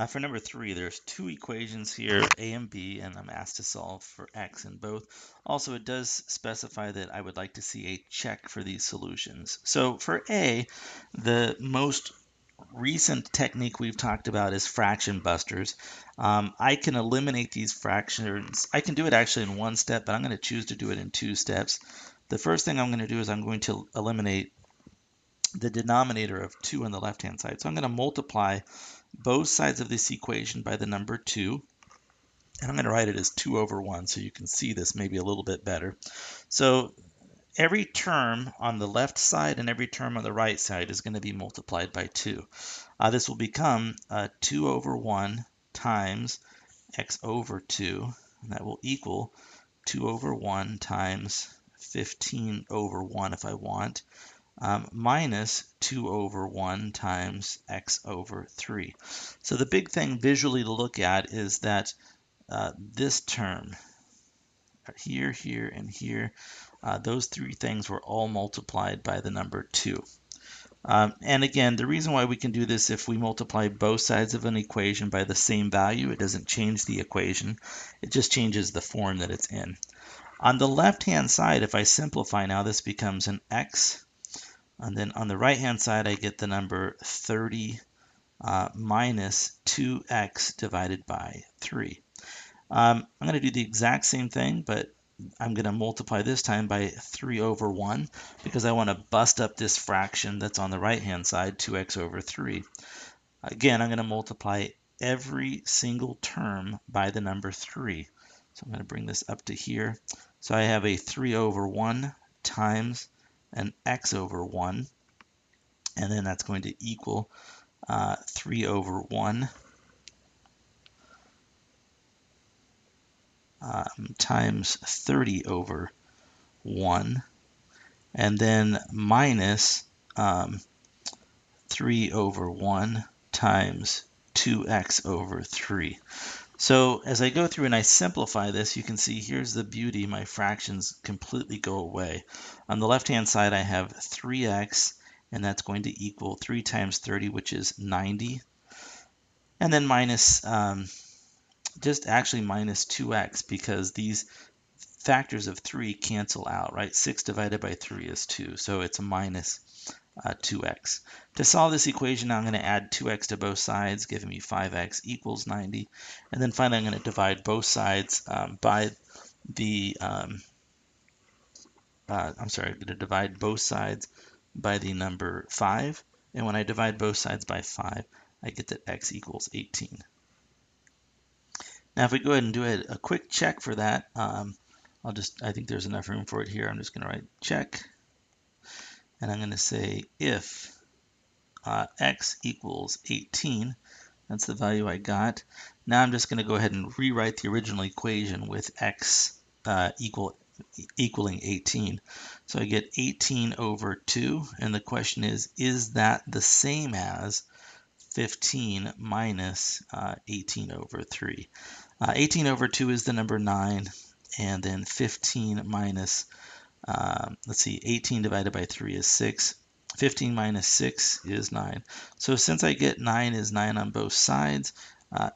For number 3, there's two equations here, a and b, and I'm asked to solve for x in both. Also, it does specify that I would like to see a check for these solutions. So for a, the most recent technique we've talked about is fraction busters. I can eliminate these fractions. I can do it actually in one step, but I'm going to choose to do it in 2 steps. The first thing I'm going to do is I'm going to eliminate the denominator of 2 on the left-hand side. So I'm going to multiply both sides of this equation by the number 2. And I'm going to write it as 2 over 1 so you can see this maybe a little bit better. So every term on the left side and every term on the right side is going to be multiplied by 2. This will become 2 over 1 times x over 2. And that will equal 2 over 1 times 15 over 1 if I want, minus 2 over 1 times x over 3. So the big thing visually to look at is that this term, here, here, and here, those three things were all multiplied by the number 2. And again, the reason why we can do this, if we multiply both sides of an equation by the same value, it doesn't change the equation. It just changes the form that it's in. On the left-hand side, if I simplify now, this becomes an x. And then on the right-hand side, I get the number 30 minus 2x divided by 3. I'm going to do the exact same thing, but I'm going to multiply this time by 3 over 1 because I want to bust up this fraction that's on the right-hand side, 2x over 3. Again, I'm going to multiply every single term by the number 3. So I'm going to bring this up to here. So I have a 3 over 1 times an x over 1, and then that's going to equal 3 over 1 times 30 over 1, and then minus 3 over 1 times 2x over 3. So as I go through and I simplify this, you can see here's the beauty. My fractions completely go away. On the left-hand side, I have 3x, and that's going to equal 3 times 30, which is 90. And then minus, just actually minus 2x, because these factors of 3 cancel out, right? 6 divided by 3 is 2, so it's minus 2x. To solve this equation, I'm going to add 2x to both sides, giving me 5x equals 90. And then finally, I'm going to divide both sides by the, I'm going to divide both sides by the number 5. And when I divide both sides by 5, I get that x equals 18. Now, if we go ahead and do a quick check for that, I think there's enough room for it here. I'm just going to write check. And I'm going to say if x equals 18, that's the value I got. Now I'm just going to go ahead and rewrite the original equation with x equaling 18. So I get 18 over 2, and the question is that the same as 15 minus 18 over 3? 18 over 2 is the number 9, and then 15 minus, let's see, 18 divided by 3 is 6. 15 minus 6 is 9. So since I get 9 is 9 on both sides,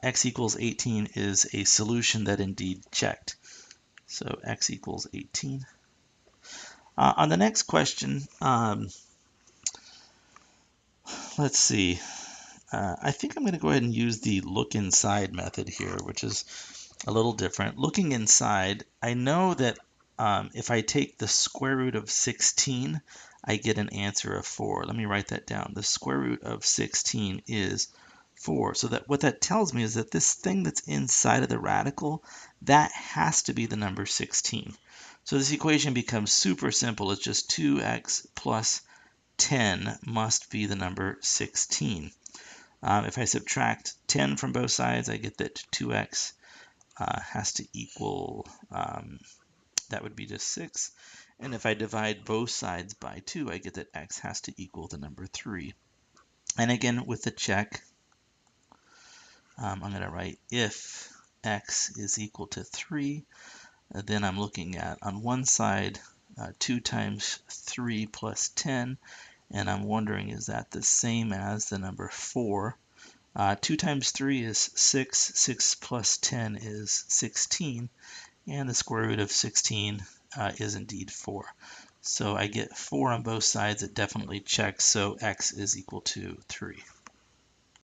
x equals 18 is a solution that indeed checked. So x equals 18. On the next question, let's see. I think I'm going to go ahead and use the look inside method here, which is a little different. Looking inside, I know that if I take the square root of 16, I get an answer of 4. Let me write that down. The square root of 16 is 4. So that what that tells me is that this thing that's inside of the radical, that has to be the number 16. So this equation becomes super simple. It's just 2x plus 10 must be the number 16. If I subtract 10 from both sides, I get that 2x has to equal, that would be just 6. And if I divide both sides by 2, I get that x has to equal the number 3. And again, with the check, I'm going to write if x is equal to 3, then I'm looking at, on one side, 2 times 3 plus 10, and I'm wondering, is that the same as the number 4? 2 times 3 is 6. 6 plus 10 is 16. And the square root of 16 is indeed 4. So I get 4 on both sides. It definitely checks. So x is equal to 3.